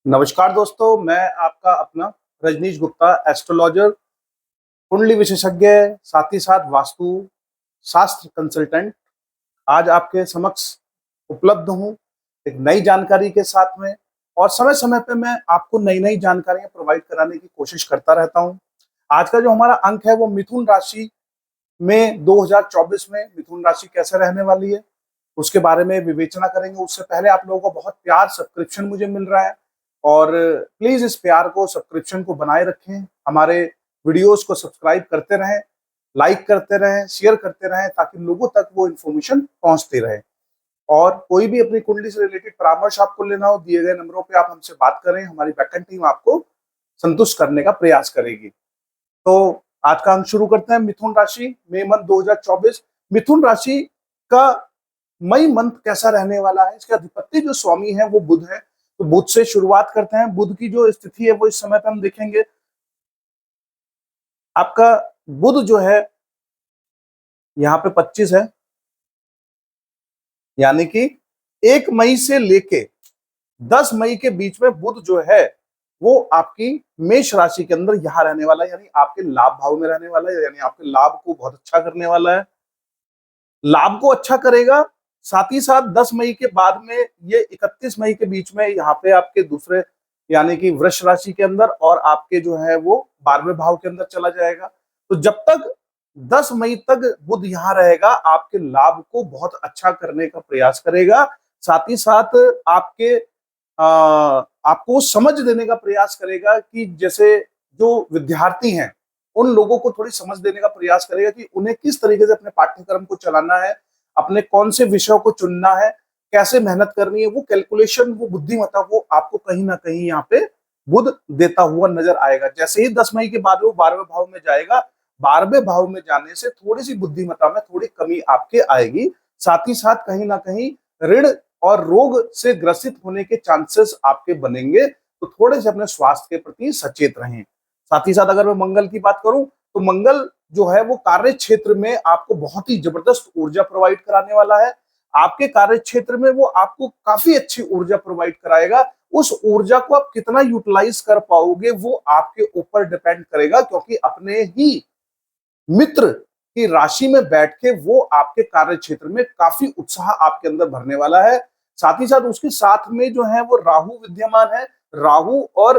नमस्कार दोस्तों, मैं आपका अपना रजनीश गुप्ता, एस्ट्रोलॉजर, कुंडली विशेषज्ञ, साथ ही साथ वास्तु शास्त्र कंसल्टेंट आज आपके समक्ष उपलब्ध हूँ एक नई जानकारी के साथ में। और समय-समय पे मैं आपको नई-नई जानकारियाँ प्रोवाइड कराने की कोशिश करता रहता हूँ। आज का जो हमारा अंक है वो मिथुन राशि में 2024 में मिथुन राशि कैसे रहने वाली है, उसके बारे में विवेचना करेंगे। उससे पहले आप लोगों को बहुत प्यार सब्सक्रिप्शन मुझे मिल रहा है और प्लीज इस प्यार को सब्सक्रिप्शन को बनाए रखें, हमारे वीडियोस को सब्सक्राइब करते रहें, लाइक करते रहें, शेयर करते रहें ताकि लोगों तक वो इन्फॉर्मेशन पहुंचती रहे। और कोई भी अपनी कुंडली से रिलेटेड परामर्श आपको लेना हो, दिए गए नंबरों पे आप हमसे बात करें, हमारी बैकएंड टीम आपको संतुष्ट करने का प्रयास करेगी। तो आज का अंक शुरू करते हैं। मिथुन राशि मई मंथ 2024। मिथुन राशि का मई मंथ कैसा रहने वाला है, इसके अधिपति जो स्वामी है वो बुध है। तो बुध से शुरुआत करते हैं। बुध की जो स्थिति है वो इस समय पे हम देखेंगे। आपका बुध जो है यहाँ पे 25 है, यानी कि 1 मई से लेके 10 मई के बीच में बुध जो है वो आपकी मेष राशि के अंदर यहाँ रहने वाला है, यानी आपके लाभ भाव में रहने वाला है, यानी आपके लाभ को बहुत अच्छा करने वाला है, लाभ को अच्छा करेगा। साथ ही साथ 10 मई के बाद में ये 31 मई के बीच में यहाँ पे आपके दूसरे यानी कि वृष राशि के अंदर और आपके जो है वो 12वें भाव के अंदर चला जाएगा। तो जब तक 10 मई तक बुध यहाँ रहेगा आपके लाभ को बहुत अच्छा करने का प्रयास करेगा। साथ ही साथ आपके आपको समझ देने का प्रयास करेगा कि जैसे जो विद्यार्थी हैं उन लोगों को थोड़ी समझ देने का प्रयास करेगा कि उन्हें किस तरीके से अपने पाठ्यक्रम को चलाना है, अपने कौन से विषयों को चुनना है, कैसे मेहनत करनी है। वो कैलकुलेशन, वो बुद्धिमत्ता वो आपको कहीं ना कहीं यहाँ पे बुध देता हुआ नजर आएगा। जैसे ही 10 मई के बाद वो 12वें भाव में जाएगा, 12वें भाव में जाने से थोड़ी सी बुद्धिमत्ता में थोड़ी कमी आपके आएगी। साथ ही साथ कहीं ना कहीं ऋण और रोग से ग्रसित होने के चांसेस आपके बनेंगे। तो थोड़े से अपने स्वास्थ्य के प्रति सचेत रहें। साथ ही साथ अगर मैं मंगल की बात करूं तो मंगल जो है वो कार्य क्षेत्र में आपको बहुत ही जबरदस्त ऊर्जा प्रोवाइड कराने वाला है। आपके कार्य क्षेत्र में वो आपको काफी अच्छी ऊर्जा प्रोवाइड कराएगा। उस ऊर्जा को आप कितना यूटिलाइज कर पाओगे वो आपके ऊपर डिपेंड करेगा, क्योंकि अपने ही मित्र की राशि में बैठ के वो आपके कार्य क्षेत्र में काफी उत्साह आपके अंदर भरने वाला है। साथ ही साथ उसके साथ में जो है वो राहु विद्यमान है। राहु और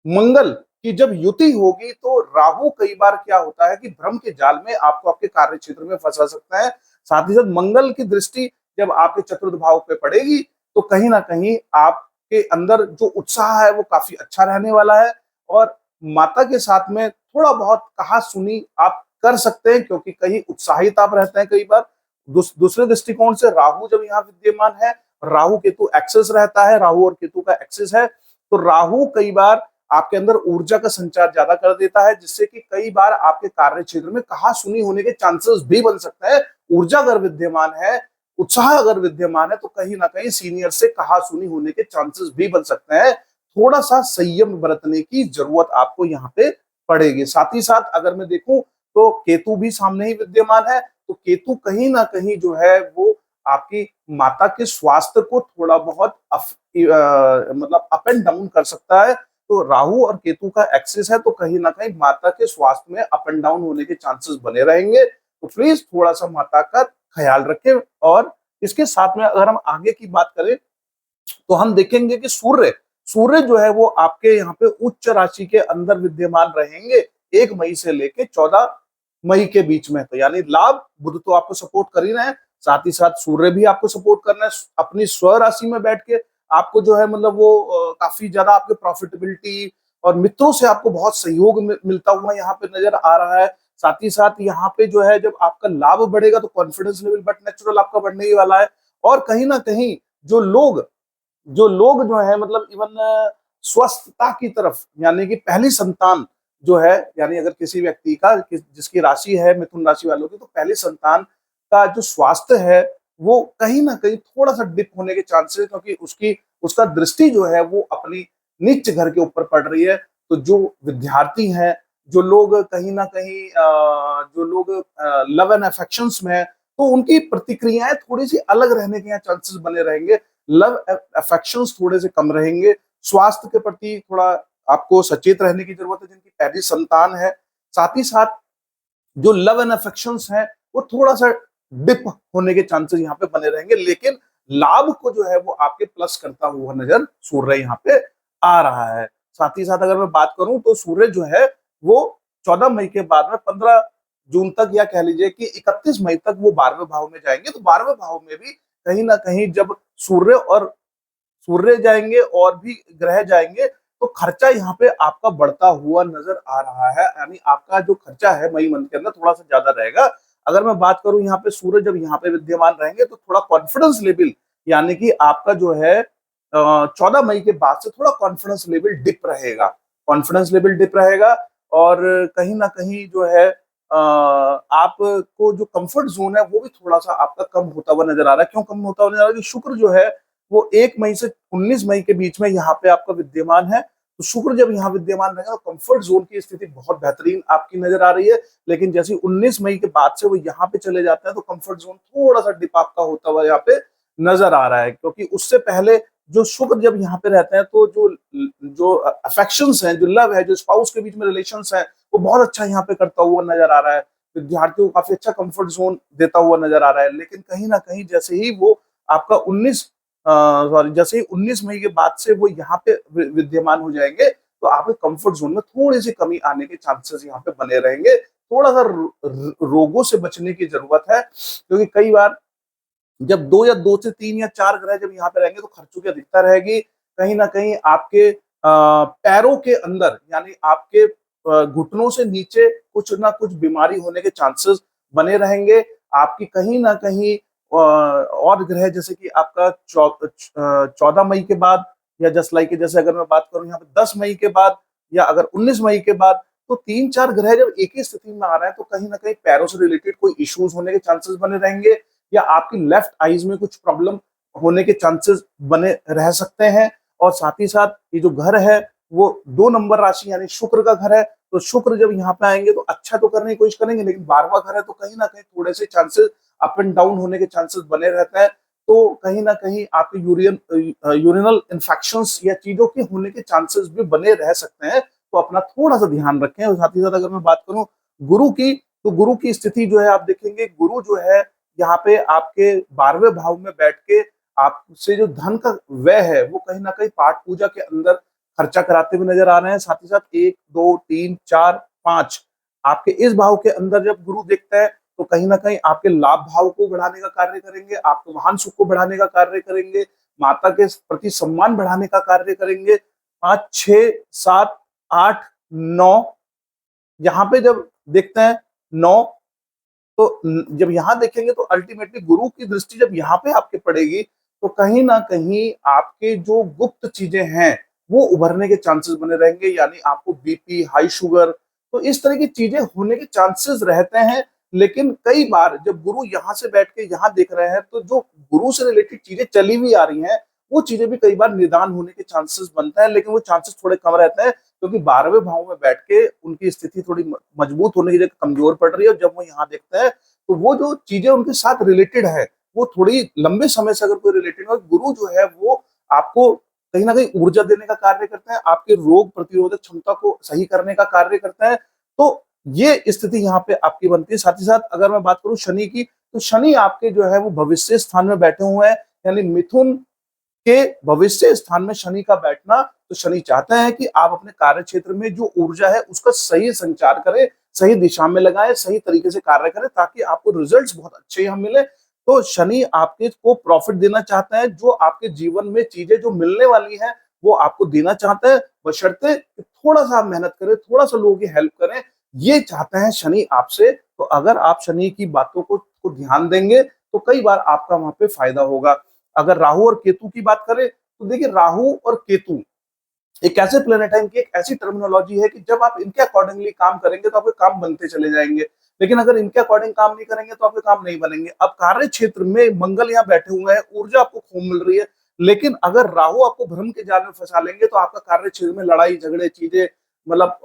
मंगल की जब युति होगी तो राहु कई बार क्या होता है कि भ्रम के जाल में आपको आपके कार्य क्षेत्र में फंसा सकता है। साथ ही साथ मंगल की दृष्टि जब आपके चतुर्थ भाव पे पड़ेगी तो कहीं ना कहीं आपके अंदर जो उत्साह है वो काफी अच्छा रहने वाला है। और माता के साथ में थोड़ा बहुत कहा सुनी आप कर सकते हैं, क्योंकि कहीं उत्साहित आप रहते हैं कई बार। दूसरे दृष्टिकोण से राहु जब यहाँ विद्यमान है, राहु केतु एक्सेस रहता है, राहु और केतु का एक्सेस है, तो राहु कई बार आपके अंदर ऊर्जा का संचार ज्यादा कर देता है, जिससे कि कई बार आपके कार्य क्षेत्र में कहा सुनी होने के चांसेस भी बन सकता है। ऊर्जा अगर विद्यमान है, उत्साह अगर विद्यमान है, तो कहीं ना कहीं सीनियर से कहा सुनी होने के चांसेस भी बन सकते हैं। थोड़ा सा संयम बरतने की जरूरत आपको यहाँ पे पड़ेगी। साथ ही साथ अगर मैं देखूं तो केतु भी सामने ही विद्यमान है, तो केतु कहीं ना कहीं जो है वो आपकी माता के स्वास्थ्य को थोड़ा बहुत मतलब अप एंड डाउन कर सकता है। तो राहु और केतु का एक्सेस है, तो कहीं ना कहीं माता के स्वास्थ्य में अप एंड डाउन होने के चांसेस बने रहेंगे। तो प्लीज थोड़ा सा माता का ख्याल रखें। और इसके साथ में अगर हम आगे की बात करें तो हम देखेंगे कि सूर्य सूर्य जो है वो आपके यहाँ पे उच्च राशि के अंदर विद्यमान रहेंगे 1 मई से लेके 14 मई के बीच में। तो यानी लाभ बुध तो आपको सपोर्ट कर ही रहे हैं, साथ ही साथ सूर्य भी आपको सपोर्ट करना है। अपनी स्व राशि में बैठ के आपको जो है मतलब वो काफी ज्यादा आपके प्रॉफिटेबिलिटी और मित्रों से आपको बहुत सहयोग मिलता हुआ यहाँ पे नजर आ रहा है। साथ ही साथ यहाँ पे जो है जब आपका लाभ बढ़ेगा तो कॉन्फिडेंस लेवल बट नेचुरल आपका बढ़ने ही वाला है। और कहीं ना कहीं जो लोग जो है मतलब इवन स्वस्थता की तरफ, यानी कि पहली संतान जो है, यानी अगर किसी व्यक्ति का जिसकी राशि है मिथुन राशि वालों की, तो पहली संतान का जो स्वास्थ्य है वो कहीं ना कहीं थोड़ा सा डिप होने के चांसेस, क्योंकि उसका दृष्टि जो है वो अपनी नीच घर के ऊपर पड़ रही है। तो जो विद्यार्थी हैं, जो लोग कहीं ना कहीं जो लोग लव एंड अफेक्शंस में है, तो उनकी प्रतिक्रियाएं थोड़ी सी अलग रहने के यहाँ चांसेस बने रहेंगे। लव अफेक्शंस थोड़े से कम रहेंगे। स्वास्थ्य के प्रति थोड़ा आपको सचेत रहने की जरूरत है, जिनकी पहली संतान है। साथ ही साथ जो लव एंड अफेक्शंस है वो थोड़ा सा डिप होने के चांसेस यहाँ पे बने रहेंगे, लेकिन लाभ को जो है वो आपके प्लस करता हुआ नजर सूर्य यहाँ पे आ रहा है। साथ ही साथ अगर मैं बात करूं तो सूर्य जो है वो 14 मई के बाद में 15 जून तक, या कह लीजिए कि 31 मई तक वो 12वें भाव में जाएंगे। तो 12वें भाव में भी कहीं ना कहीं जब सूर्य जाएंगे और भी ग्रह जाएंगे तो खर्चा यहाँ पे आपका बढ़ता हुआ नजर आ रहा है, यानी आपका जो खर्चा है मई मंथ के अंदर थोड़ा सा ज्यादा रहेगा। अगर मैं बात करूं यहाँ पे सूर्य जब यहाँ पे विद्यमान रहेंगे तो थोड़ा कॉन्फिडेंस लेवल, यानी कि आपका जो है 14 मई के बाद से थोड़ा कॉन्फिडेंस लेवल डिप रहेगा, कॉन्फिडेंस लेवल डिप रहेगा। और कहीं ना कहीं जो है आपको जो कंफर्ट जोन है वो भी थोड़ा सा आपका कम होता हुआ नजर आ रहा है। क्यों कम होता हुआ नजर आ रहा है? कि शुक्र जो है वो 1 मई से 19 मई के बीच में यहाँ पे आपका विद्यमान है। तो शुक्र जब यहाँ विद्यमान रहेगा तो कंफर्ट जोन की स्थिति बहुत बेहतरीन आपकी नजर आ रही है। लेकिन जैसे 19 मई के बाद से वो यहाँ पे चले जाते हैं तो कंफर्ट जोन थोड़ा सा डिप आपका होता हुआ यहाँ पे नजर आ रहा है, क्योंकि उससे पहले जो शुक्र जब यहाँ पे रहते हैं तो जो जो अफेक्शंस हैं, जो लव है, जो स्पाउस के बीच में रिलेशंस है, वो बहुत अच्छा यहाँ पे करता हुआ नजर आ रहा है। विद्यार्थियों को काफी अच्छा कंफर्ट जोन देता हुआ नजर आ रहा है। लेकिन कहीं ना कहीं जैसे ही वो आपका 19 मई के बाद से वो यहाँ पे विद्यमान हो जाएंगे तो आपके कंफर्ट जोन में थोड़ी सी कमी आने के चांसेस यहाँ पे बने रहेंगे। थोड़ा सा रोगों से बचने की जरूरत है, क्योंकि कई बार जब 2 या 2 से 3 या 4 ग्रह जब यहाँ पे रहेंगे तो खर्चों की अधिकता रहेगी। कहीं ना कहीं आपके पैरों के अंदर, यानी आपके घुटनों से नीचे कुछ ना कुछ बीमारी होने के चांसेस बने रहेंगे। आपकी कहीं ना कहीं और ग्रह जैसे कि आपका 14 मई के बाद, या जस्ट लाइक जैसे अगर मैं बात करूं यहाँ पे 10 मई के बाद, या अगर 19 मई के बाद, तो 3-4 ग्रह जब एक ही स्थिति में आ रहे हैं तो कहीं ना कहीं पैरों से रिलेटेड कोई इश्यूज होने के चांसेस बने रहेंगे, या आपकी लेफ्ट आईज में कुछ प्रॉब्लम होने के चांसेस बने रह सकते हैं। और साथ ही साथ ये जो घर है वो 2 नंबर राशि यानी शुक्र का घर है, तो शुक्र जब यहाँ पे आएंगे तो अच्छा तो करने की कोशिश करेंगे, लेकिन 12वां घर है तो कहीं ना कहीं थोड़े से चांसेस अप एंड डाउन होने के चांसेस बने रहते हैं। तो कहीं ना कहीं आपके यूरिनल इन्फेक्शंस या चीजों के होने के चांसेस भी बने रह सकते हैं। तो अपना थोड़ा सा ध्यान रखें। और साथ ही साथ अगर मैं बात करूं गुरु की, तो गुरु की स्थिति जो है आप देखेंगे, गुरु जो है यहाँ पे आपके 12वें भाव में बैठ के आपसे जो धन का व्यय है वो कहीं ना कहीं पाठ पूजा के अंदर खर्चा कराते हुए नजर आ रहे हैं। साथ ही साथ 1, 2, 3, 4, 5 आपके इस भाव के अंदर जब गुरु देखता है तो कहीं ना कहीं आपके लाभ भाव को बढ़ाने का कार्य करेंगे, आपके वाहन सुख को बढ़ाने का कार्य करेंगे, माता के प्रति सम्मान बढ़ाने का कार्य करेंगे। 5, 6, 7, 8, 9 यहाँ पे जब देखते हैं 9, तो जब यहाँ देखेंगे तो अल्टीमेटली गुरु की दृष्टि जब यहाँ पे आपके पड़ेगी तो कहीं ना कहीं आपके जो गुप्त चीजें हैं वो उभरने के चांसेस बने रहेंगे, यानी आपको बीपी, हाई शुगर, तो इस तरह की चीजें होने के चांसेस रहते हैं। लेकिन कई बार जब गुरु यहाँ से बैठ के यहाँ देख रहे हैं तो जो गुरु से रिलेटेड चीजें चली हुई आ रही हैं वो चीजें भी कई बार निदान होने के चांसेस बनते हैं, लेकिन वो चांसेस थोड़े कम रहते हैं, क्योंकि 12वें भाव में बैठ के उनकी स्थिति थोड़ी मजबूत होने की जगह कमजोर पड़ रही है। और जब वो यहाँ देखते हैं तो वो जो चीजें उनके साथ रिलेटेड है वो थोड़ी लंबे समय से अगर कोई रिलेटेड है, गुरु जो है वो आपको कहीं ना कहीं ऊर्जा देने का कार्य करते हैं, आपके रोग प्रतिरोधक क्षमता को सही करने का कार्य करते हैं। तो ये स्थिति यहाँ पे आपकी बनती है। साथ ही साथ अगर मैं बात करूं शनि की, तो शनि आपके जो है वो भविष्य स्थान में बैठे हुए हैं, यानी मिथुन के भविष्य स्थान में शनि का बैठना, तो शनि चाहते हैं कि आप अपने कार्य क्षेत्र में जो ऊर्जा है उसका सही संचार करें, सही दिशा में लगाएं, सही तरीके से कार्य करें, ताकि आपको रिजल्ट्स बहुत अच्छे यहाँ मिले। तो शनि आपके को प्रॉफिट देना चाहते हैं, जो आपके जीवन में चीजें जो मिलने वाली हैं वो आपको देना चाहते हैं, बशर्ते थोड़ा सा मेहनत करें, थोड़ा सा लोगों की हेल्प करें, ये चाहते हैं शनि आपसे। तो अगर आप शनि की बातों को ध्यान देंगे तो कई बार आपका वहां पे फायदा होगा। अगर राहु और केतु की बात करें तो देखिए राहु और केतु एक ऐसे प्लेनेट है, इनकी एक ऐसी टर्मिनोलॉजी है कि जब आप इनके अकॉर्डिंगली काम करेंगे तो आपके काम बनते चले जाएंगे, लेकिन अगर इनके अकॉर्डिंग काम नहीं करेंगे तो आपके काम नहीं बनेंगे। अब कार्य क्षेत्र में मंगल यहाँ बैठे हुए हैं, ऊर्जा आपको खूब मिल रही है, लेकिन अगर राहु आपको भ्रम के जाल में फंसा लेंगे तो आपका कार्य क्षेत्र में लड़ाई झगड़े चीजें, मतलब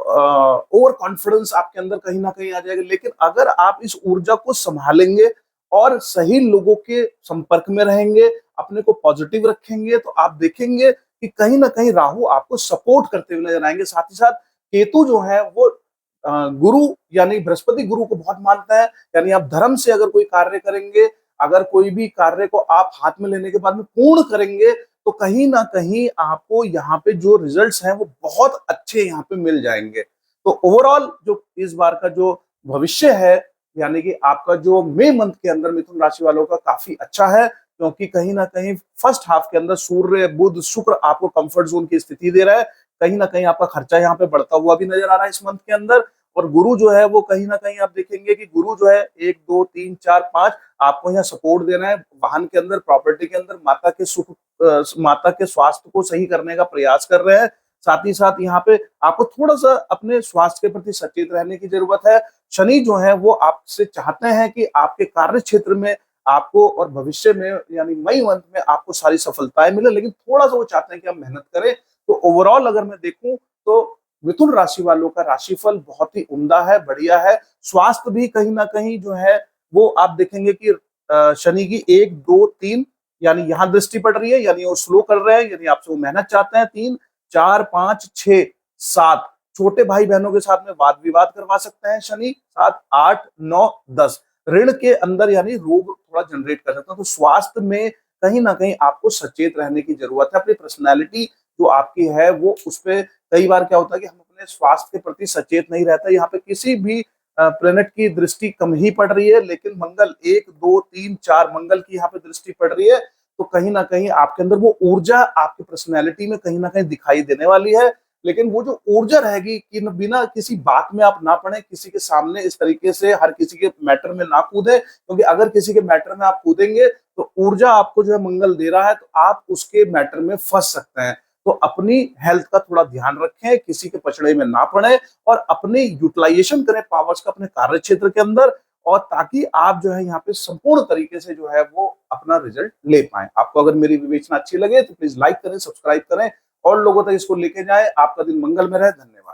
ओवर कॉन्फिडेंस आपके अंदर कहीं ना कहीं आ जाएगा। लेकिन अगर आप इस ऊर्जा को संभालेंगे और सही लोगों के संपर्क में रहेंगे, अपने को पॉजिटिव रखेंगे, तो आप देखेंगे कि कहीं ना कहीं राहु आपको सपोर्ट करते हुए नजर आएंगे। साथ ही साथ केतु जो है वो गुरु यानी बृहस्पति गुरु को बहुत मानता है, यानी आप धर्म से अगर कोई कार्य करेंगे, अगर कोई भी कार्य को आप हाथ में लेने के बाद में पूर्ण करेंगे, तो कहीं ना कहीं आपको यहाँ पे जो रिजल्ट्स हैं वो बहुत अच्छे यहाँ पे मिल जाएंगे। तो ओवरऑल जो इस बार का जो भविष्य है, यानी कि आपका जो मई मंथ के अंदर मिथुन राशि वालों का काफी अच्छा है, क्योंकि कहीं ना कहीं फर्स्ट हाफ के अंदर सूर्य बुध शुक्र आपको कंफर्ट जोन की स्थिति दे रहा है। कहीं ना कहीं आपका खर्चा यहाँ पे बढ़ता हुआ भी नजर आ रहा है इस मंथ के अंदर। और गुरु जो है वो कहीं ना कहीं आप देखेंगे कि गुरु जो है 1 2 3 4 5 आपको यहाँ सपोर्ट दे रहे हैं, वाहन के अंदर, प्रॉपर्टी के अंदर, माता के सुख, माता के स्वास्थ्य को सही करने का प्रयास कर रहे हैं। साथ ही साथ यहाँ पे आपको थोड़ा सा अपने स्वास्थ्य के प्रति सचेत रहने की जरूरत है। शनि जो है वो आपसे चाहते हैं कि आपके कार्य क्षेत्र में आपको और भविष्य में यानी मई मंथ में आपको सारी सफलताएं मिले, लेकिन थोड़ा सा वो चाहते हैं कि आप मेहनत करें। तो ओवरऑल अगर मैं देखूं तो मिथुन राशि वालों का राशिफल बहुत ही उम्दा है, बढ़िया है। स्वास्थ्य भी कहीं ना कहीं जो है वो आप देखेंगे कि शनि की 1 2 3 यानी यहाँ दृष्टि पड़ रही है, यानी वो स्लो कर रहे हैं, यानी आपसे वो मेहनत चाहते हैं। 3 4 5 6 7 छोटे भाई बहनों के साथ में वाद विवाद करवा सकते हैं शनि। 7 8 9 10 ऋण के अंदर यानी रोग थोड़ा जनरेट कर सकते हैं। तो स्वास्थ्य में कहीं ना कहीं आपको सचेत रहने की जरूरत है। अपनी पर्सनैलिटी जो आपकी है वो उस पर कई बार क्या होता है कि हम अपने स्वास्थ्य के प्रति सचेत नहीं रहता। यहाँ पे किसी भी प्लेनेट की दृष्टि कम ही पड़ रही है, लेकिन मंगल 1 2 3 4 मंगल की यहाँ पे दृष्टि पड़ रही है। तो कहीं ना कहीं आपके अंदर वो ऊर्जा आपकी पर्सनैलिटी में कहीं ना कहीं दिखाई देने वाली है। लेकिन वो जो ऊर्जा रहेगी कि बिना किसी बात में आप ना पड़े, किसी के सामने इस तरीके से हर किसी के मैटर में ना कूदे, क्योंकि अगर किसी के मैटर में आप कूदेंगे तो ऊर्जा आपको जो है मंगल दे रहा है, तो आप उसके मैटर में फंस सकते हैं। तो अपनी हेल्थ का थोड़ा ध्यान रखें, किसी के पचड़े में ना पड़े, और अपने यूटिलाइजेशन करें पावर्स का अपने कार्य क्षेत्र के अंदर, और ताकि आप जो है यहाँ पे संपूर्ण तरीके से जो है वो अपना रिजल्ट ले पाए। आपको अगर मेरी विवेचना अच्छी लगे तो प्लीज लाइक करें, सब्सक्राइब करें और लोगों तक इसको लेके जाएं। आपका दिन मंगल में रहे। धन्यवाद।